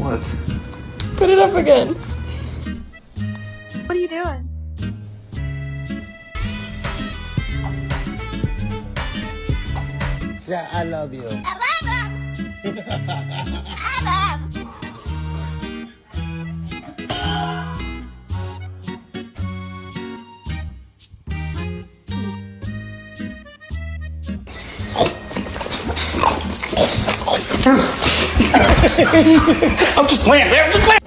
What? Put it up again. What are you doing? Say, I love you. I'm just playing, man. I'm just playing.